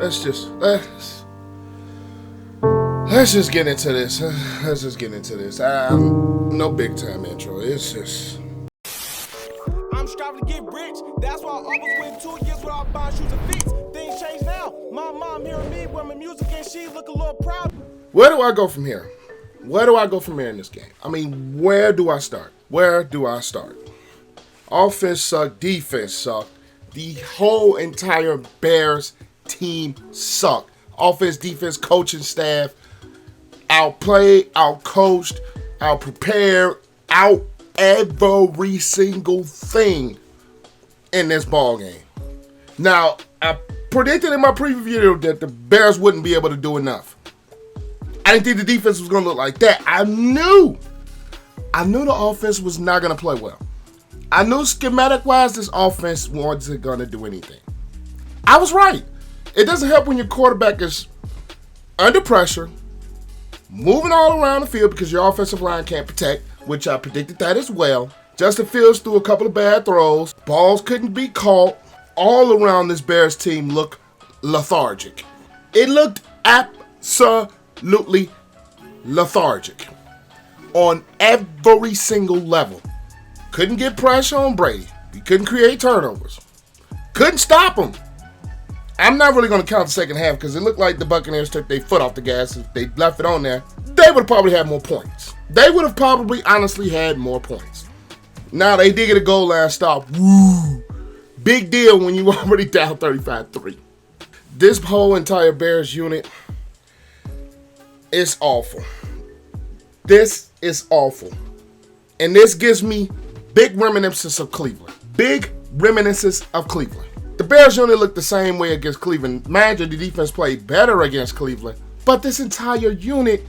let's just get into this. Let's just get into this. No big time intro. It's just. I'm striving to get rich. That's why I always went 2 years without buying shoes and feet. Things change now. My mom hearing me with my music and she look a little proud. Where do I go from here? Where do I go from here in this game? I mean, where do I start? Where do I start? Offense sucked. Defense sucked. The whole entire Bears team sucked. Offense, defense, coaching staff, outplayed, outcoached, outprepared, out every single thing in this ball game. Now, I predicted in my preview video that the Bears wouldn't be able to do enough. I didn't think the defense was going to look like that. I knew the offense was not going to play well. I knew schematic-wise this offense wasn't going to do anything. I was right. It doesn't help when your quarterback is under pressure, moving all around the field because your offensive line can't protect, which I predicted that as well. Justin Fields threw a couple of bad throws. Balls couldn't be caught. All around this Bears team looked lethargic. It looked absolutely lethargic on every single level. Couldn't get pressure on Brady. He couldn't create turnovers. Couldn't stop him. I'm not really going to count the second half because it looked like the Buccaneers took their foot off the gas. If they left it on there, they would have probably had more points. They would have probably honestly had more points. Now they did get a goal line stop. Woo! Big deal when you already down 35-3. This whole entire Bears unit is awful. This is awful. And this gives me big reminiscences of Cleveland. Big reminiscences of Cleveland. The Bears unit looked the same way against Cleveland. Imagine the defense played better against Cleveland. But this entire unit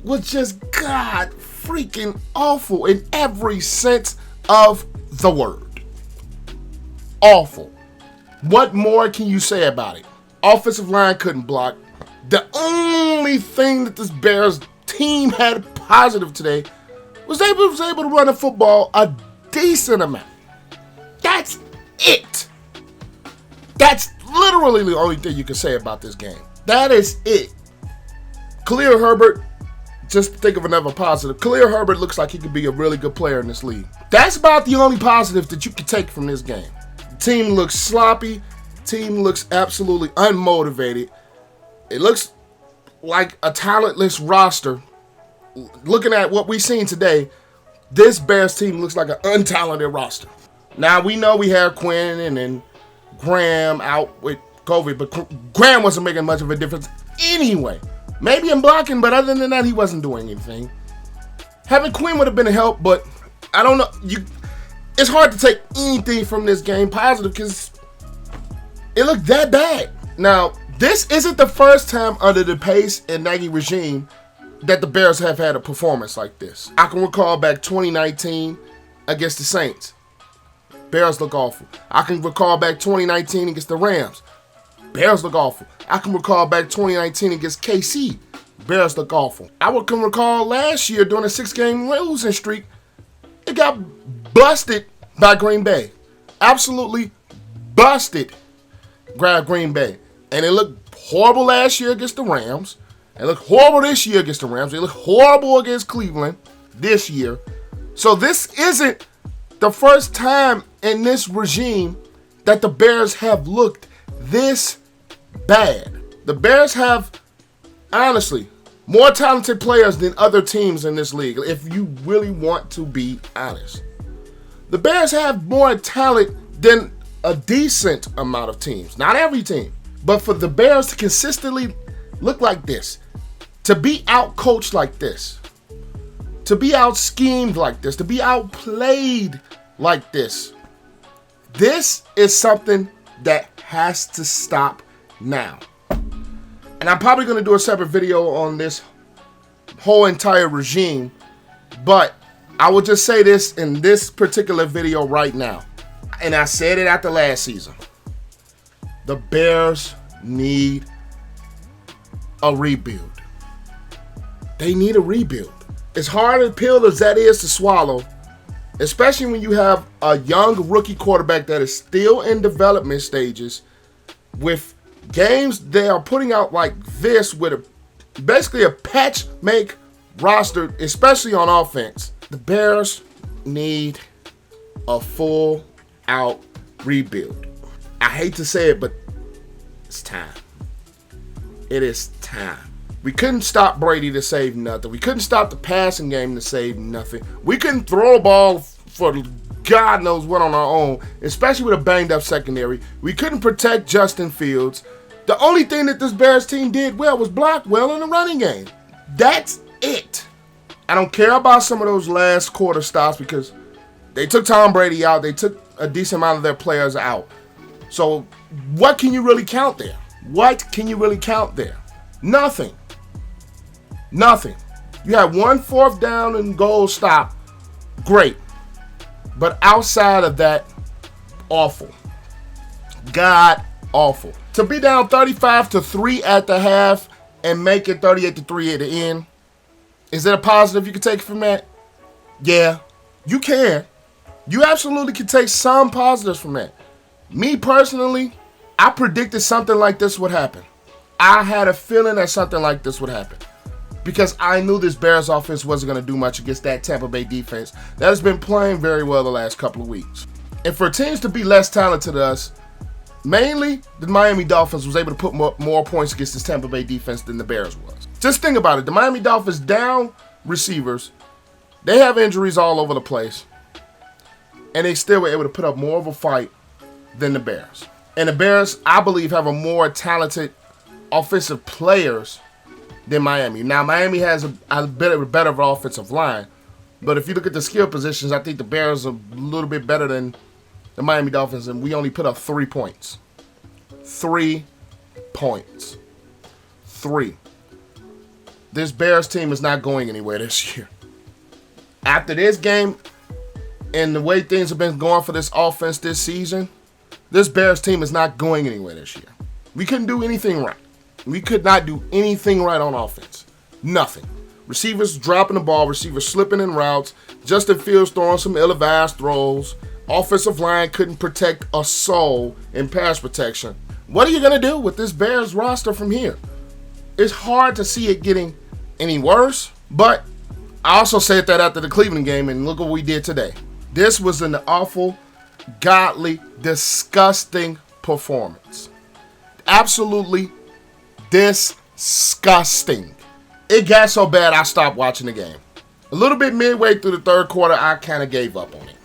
was just god freaking awful in every sense of the word. Awful. What more can you say about it? Offensive line couldn't block. The only thing that this Bears team had positive today was they was able to run the football a decent amount. That's it. That's literally the only thing you can say about this game. That is it. Khalil Herbert, just think of another positive. Khalil Herbert looks like he could be a really good player in this league. That's about the only positive that you can take from this game. The team looks sloppy. Team looks absolutely unmotivated. It looks like a talentless roster. Looking at what we've seen today, this Bears team looks like an untalented roster. Now, we know we have Quinn and then Graham out with COVID, but Graham wasn't making much of a difference anyway. Maybe in blocking, but other than that, he wasn't doing anything. Having Quinn would have been a help, but I don't know. It's hard to take anything from this game positive because it looked that bad. Now, this isn't the first time under the Pace and Nagy regime that the Bears have had a performance like this. I can recall back 2019 against the Saints. Bears look awful. I can recall back 2019 against the Rams. Bears look awful. I can recall back 2019 against KC. Bears look awful. I can recall last year during a 6-game losing streak, it got busted by Green Bay. Absolutely busted by Green Bay. And it looked horrible last year against the Rams. It looked horrible this year against the Rams. It looked horrible against Cleveland this year. So this isn't the first time in this regime that the Bears have looked this bad. The Bears have, honestly, more talented players than other teams in this league, if you really want to be honest. The Bears have more talent than a decent amount of teams. Not every team. But for the Bears to consistently look like this, to be out-coached like this, to be out-schemed like this, to be outplayed like this, this is something that has to stop now. And I'm probably going to do a separate video on this whole entire regime, but I will just say this in this particular video right now, and I said it after last season. The Bears need a rebuild. They need a rebuild. As hard a pill as that is to swallow, especially when you have a young rookie quarterback that is still in development stages with games they are putting out like this with basically a patch make roster, especially on offense. The Bears need a full out rebuild. I hate to say it, but it's time. It is time. We couldn't stop Brady to save nothing. We couldn't stop the passing game to save nothing. We couldn't throw a ball for God knows what on our own, especially with a banged up secondary. We couldn't protect Justin Fields. The only thing that this Bears team did well was block well in the running game. That's it. I don't care about some of those last quarter stops because they took Tom Brady out. They took a decent amount of their players out. So what can you really count there? What can you really count there? Nothing. Nothing. You had 1 4th down and goal stop. Great. But outside of that, awful. God awful. To be down 35-3 at the half and make it 38-3 at the end, is it a positive you can take from that? Yeah, you can. You absolutely can take some positives from that. Me personally, I predicted something like this would happen. I had a feeling that something like this would happen because I knew this Bears offense wasn't going to do much against that Tampa Bay defense that has been playing very well the last couple of weeks. And for teams to be less talented than us, mainly the Miami Dolphins was able to put more points against this Tampa Bay defense than the Bears was. Just think about it. The Miami Dolphins down receivers. They have injuries all over the place. And they still were able to put up more of a fight than the Bears. And the Bears, I believe, have a more talented offensive players than Miami. Now, Miami has a better offensive line. But if you look at the skill positions, I think the Bears are a little bit better than the Miami Dolphins. And we only put up 3 points. 3 points. 3. This Bears team is not going anywhere this year. After this game and the way things have been going for this offense this season, this Bears team is not going anywhere this year. We couldn't do anything right. We could not do anything right on offense. Nothing. Receivers dropping the ball, receivers slipping in routes, Justin Fields throwing some ill-advised throws. Offensive line couldn't protect a soul in pass protection. What are you going to do with this Bears roster from here? It's hard to see it getting any worse, but I also said that after the Cleveland game, and look what we did today. This was an awful, godly, disgusting performance. Absolutely disgusting. It got so bad I stopped watching the game. A little bit midway through the third quarter, I kind of gave up on it.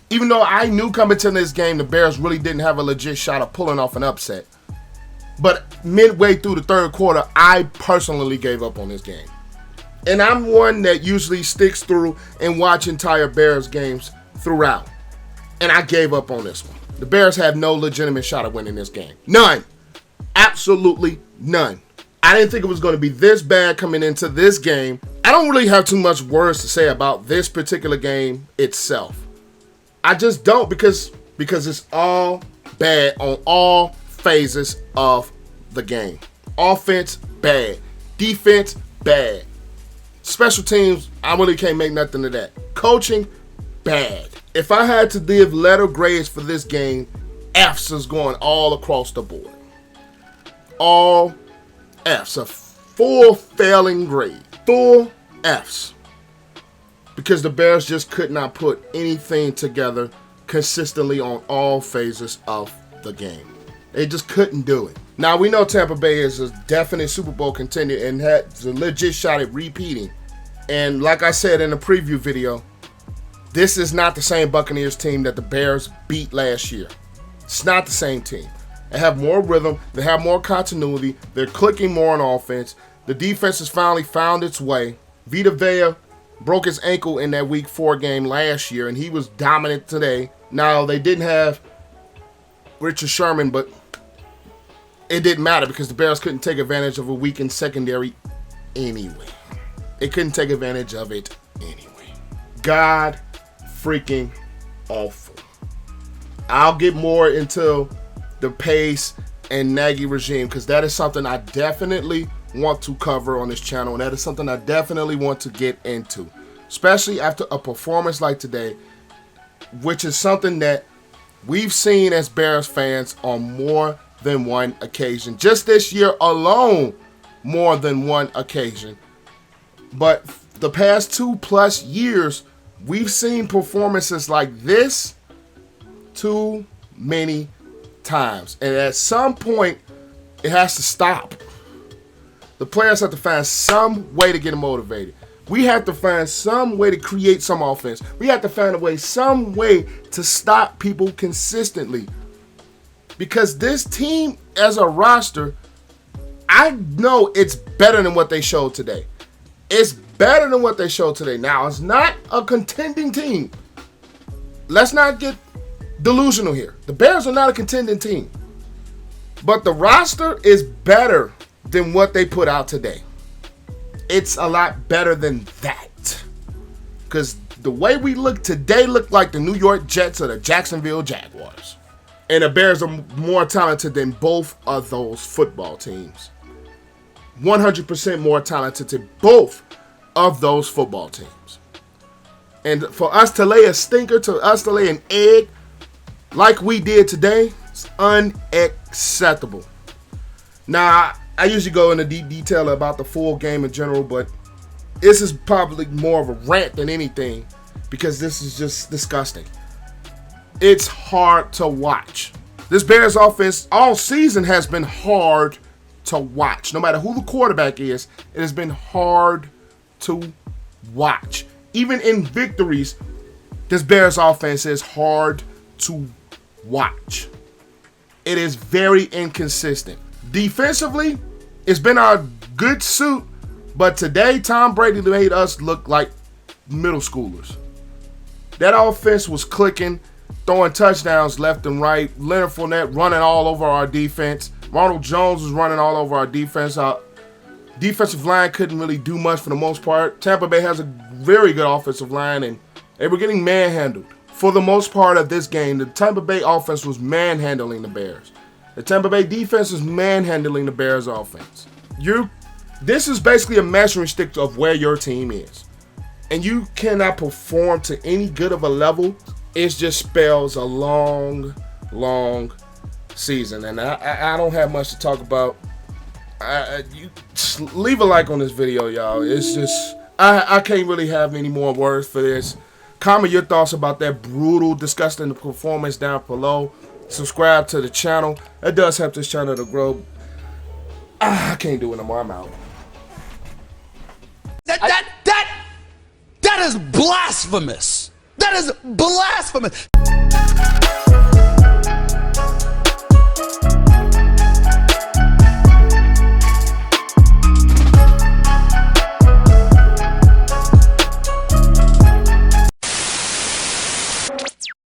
Even though I knew coming to this game the Bears really didn't have a legit shot of pulling off an upset. But midway through the third quarter, I personally gave up on this game. And I'm one that usually sticks through and watch entire Bears games throughout. And I gave up on this one. The Bears have no legitimate shot at winning this game. None. Absolutely none. I didn't think it was going to be this bad coming into this game. I don't really have too much words to say about this particular game itself. I just don't because it's all bad on all phases of the game. Offense, bad. Defense, bad. Special teams, I really can't make nothing of that. Coaching, bad. If I had to give letter grades for this game, F's is going all across the board. All F's. A full failing grade. Full F's. Because the Bears just could not put anything together consistently on all phases of the game. They just couldn't do it. Now, we know Tampa Bay is a definite Super Bowl contender and has a legit shot at repeating. And like I said in the preview video, this is not the same Buccaneers team that the Bears beat last year. It's not the same team. They have more rhythm. They have more continuity. They're clicking more on offense. The defense has finally found its way. Vita Vea broke his ankle in that Week 4 game last year, and he was dominant today. Now, they didn't have Richard Sherman, but it didn't matter because the Bears couldn't take advantage of a weakened secondary anyway. They couldn't take advantage of it anyway. God freaking awful. I'll get more into the pace and Nagy regime because that is something I definitely want to cover on this channel, and that is something I definitely want to get into, especially after a performance like today, which is something that we've seen as Bears fans on more than one occasion. Just this year alone, more than one occasion. But the past 2+ years, we've seen performances like this too many times. And at some point, it has to stop. The players have to find some way to get motivated. We have to find some way to create some offense. We have to find some way to stop people consistently. Because this team as a roster, I know it's better than what they showed today. It's better than what they showed today. Now, it's not a contending team. Let's not get delusional here. The Bears are not a contending team. But the roster is better than what they put out today. It's a lot better than that. Because the way we look today look like the New York Jets or the Jacksonville Jaguars. And the Bears are more talented than both of those football teams. 100% more talented than both of those football teams. And for us to lay a stinker, to us to lay an egg like we did today, it's unacceptable. Now, I usually go into deep detail about the full game in general, but this is probably more of a rant than anything because this is just disgusting. It's hard to watch. This Bears offense all season has been hard to watch. No matter who the quarterback is, it has been hard to watch. Even in victories, this Bears offense is hard to watch. It is very inconsistent. Defensively, it's been our good suit, but today Tom Brady made us look like middle schoolers. That offense was clicking, throwing touchdowns left and right. Leonard Fournette running all over our defense. Ronald Jones was running all over our defense. Our defensive line couldn't really do much for the most part. Tampa Bay has a very good offensive line, and they were getting manhandled. For the most part of this game, the Tampa Bay offense was manhandling the Bears. The Tampa Bay defense is manhandling the Bears offense. This is basically a measuring stick of where your team is. And you cannot perform to any good of a level. It just spells a long, long season. And I don't have much to talk about. You just leave a like on this video, y'all. It's just, I can't really have any more words for this. Comment your thoughts about that brutal, disgusting performance down below. Subscribe to the channel. That does help this channel to grow. I can't do it no more. I'm out. That is blasphemous. That is blasphemous.